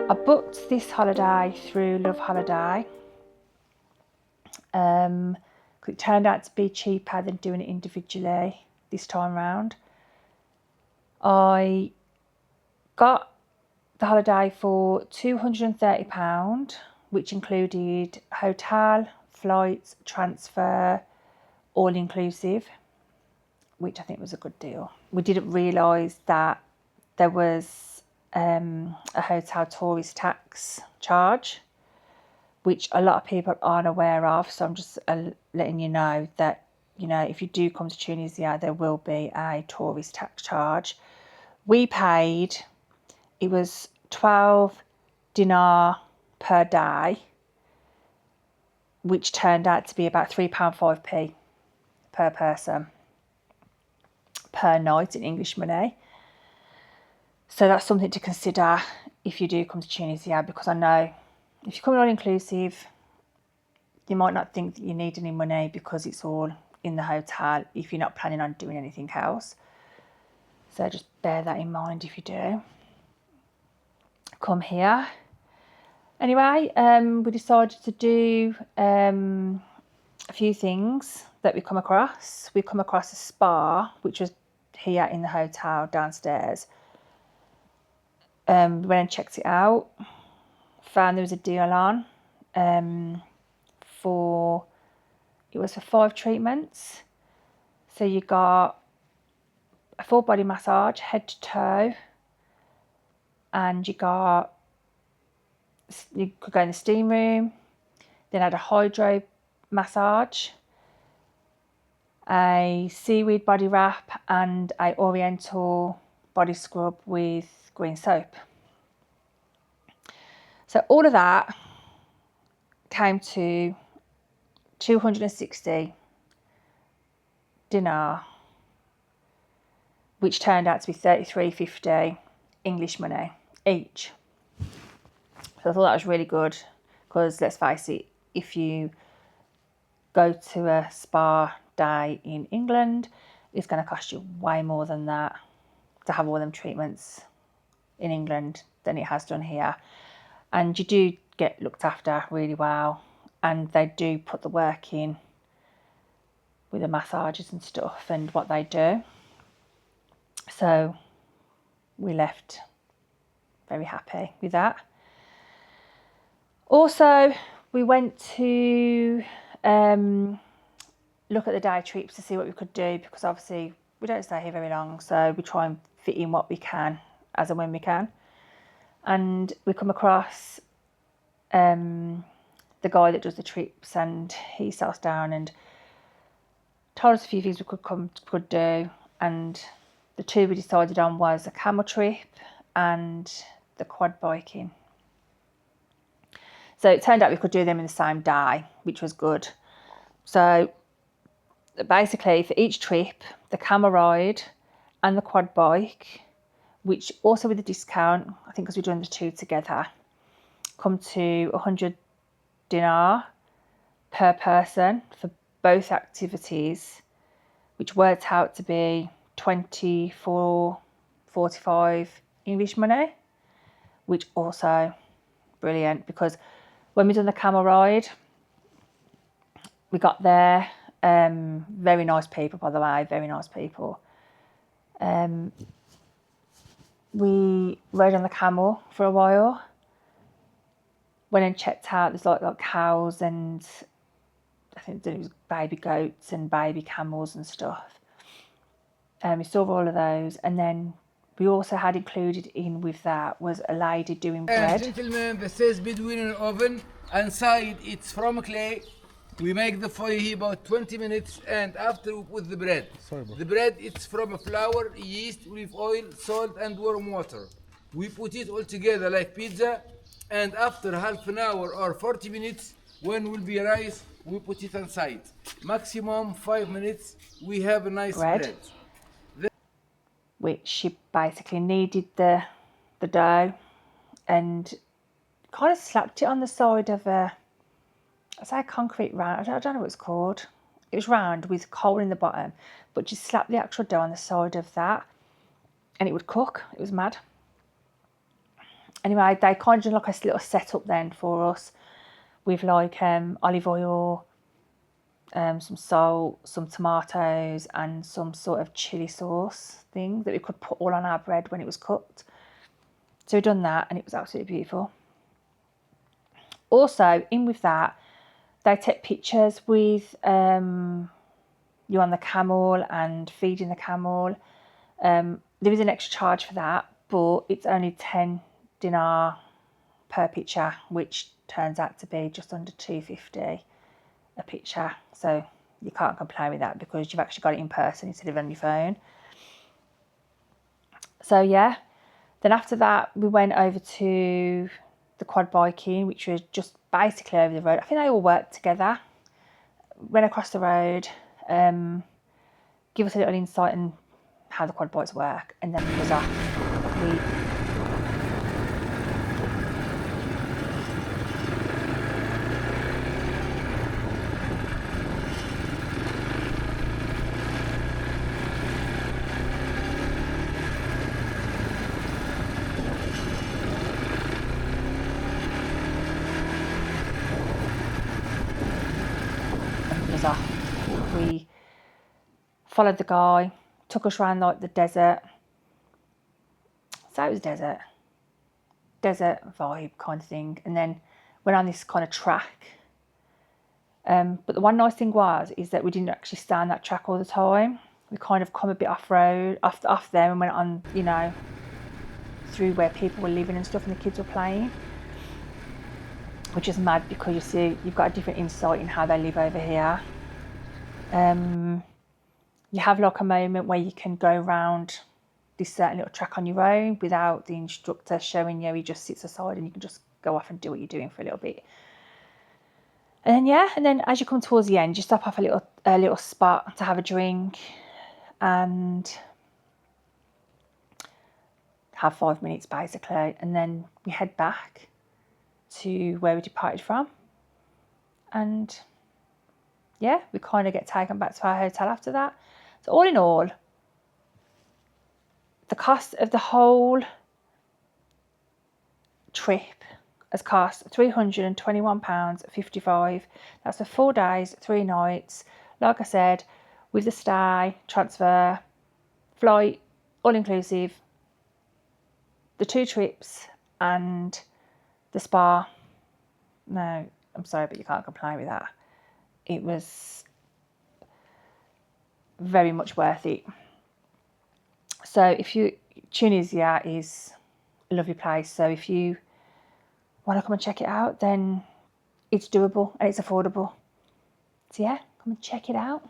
I booked this holiday through Love Holiday. It turned out to be cheaper than doing it individually this time round. I got the holiday for £230, which included hotel, flights, transfer, all inclusive, which I think was a good deal. We didn't realise that there was a hotel tourist tax charge, which a lot of people aren't aware of. So I'm just letting you know that, you know, if you do come to Tunisia, there will be a tourist tax charge. We paid, it was 12 dinar per day, which turned out to be about £3.5p per person per night in English money. So that's something to consider if you do come to Tunisia, because I know if you're coming all inclusive, you might not think that you need any money because it's all in the hotel if you're not planning on doing anything else. So just bear that in mind if you do come here. Anyway, we decided to do a few things that we come across. We come across a spa, which was here in the hotel downstairs. We went and checked it out. Found there was a deal on for 5 treatments. So you got a full body massage, head to toe, and you could go in the steam room, then had a hydro massage, a seaweed body wrap, and a oriental body scrub with green soap. So all of that came to 260 dinar, which turned out to be 33.50 English money each. So I thought that was really good, because let's face it, if you go to a spa day in England, it's going to cost you way more than that to have all them treatments in England than it has done here. And you do get looked after really well, and they do put the work in with the massages and stuff and what they do. So we left very happy with that. Also, we went to look at the day trips to see what we could do, because obviously we don't stay here very long, so we try and fit in what we can as and when we can. And we come across the guy that does the trips, and he sat us down and told us a few things we could do. And the two we decided on was a camel trip and the quad biking. So it turned out we could do them in the same day, which was good. So basically for each trip, the camel ride and the quad bike, which also with a discount, I think because we're doing the two together, come to 100 dinar per person for both activities, which worked out to be 24.45 English money, which also brilliant, because when we done the camel ride, we got there, very nice people, by the way, very nice people. We rode on the camel for a while, went and checked out, there's like cows and I think it was baby goats and baby camels and stuff. We saw all of those, and then we also had included in with that was a lady doing bread. Gentlemen, this says between an oven, inside it's from clay. We make the foyer about 20 minutes, and after we put the bread. The bread it's from flour, yeast, olive oil, salt and warm water. We put it all together like pizza, and after half an hour or 40 minutes, when will be rice, we put it inside. Maximum 5 minutes, we have a nice bread. Which she basically kneaded the dough and kind of slapped it on the side of a concrete round. I don't know what it's called. It was round with coal in the bottom, but she slapped the actual dough on the side of that and it would cook. It was mad. Anyway, they kind of did like a little setup then for us with like olive oil, some salt, some tomatoes, and some sort of chili sauce thing that we could put all on our bread when it was cooked. So we done that, and it was absolutely beautiful. Also, in with that, they take pictures with you on the camel and feeding the camel. There is an extra charge for that, but it's only 10 dinar per picture, which turns out to be just under 250 a picture. So you can't complain with that because you've actually got it in person instead of on your phone. So yeah, then after that we went over to the quad biking, which was just basically over the road. I think they all worked together. Went across the road, give us a little insight on how the quad bikes work, and then it was off. We followed the guy, took us around like the desert. So it was desert vibe kind of thing, and then went on this kind of track. But the one nice thing is that we didn't actually stay on that track all the time. We kind of come a bit off road, off there, and went on, you know, through where people were living and stuff, and the kids were playing, which is mad because you see you've got a different insight in how they live over here. You have like a moment where you can go around this certain little track on your own without the instructor showing you. He just sits aside and you can just go off and do what you're doing for a little bit. And then as you come towards the end, you stop off a little spot to have a drink and have 5 minutes basically, and then we head back to where we departed from. And yeah, we kind of get taken back to our hotel after that. So all in all, the cost of the whole trip has cost £321.55. That's for 4 days, 3 nights. Like I said, with the stay, transfer, flight, all inclusive, the 2 trips and the spa. No, I'm sorry, but you can't complain with that. It was very much worth it. So Tunisia is a lovely place. So if you want to come and check it out, then it's doable and it's affordable. So yeah, come and check it out.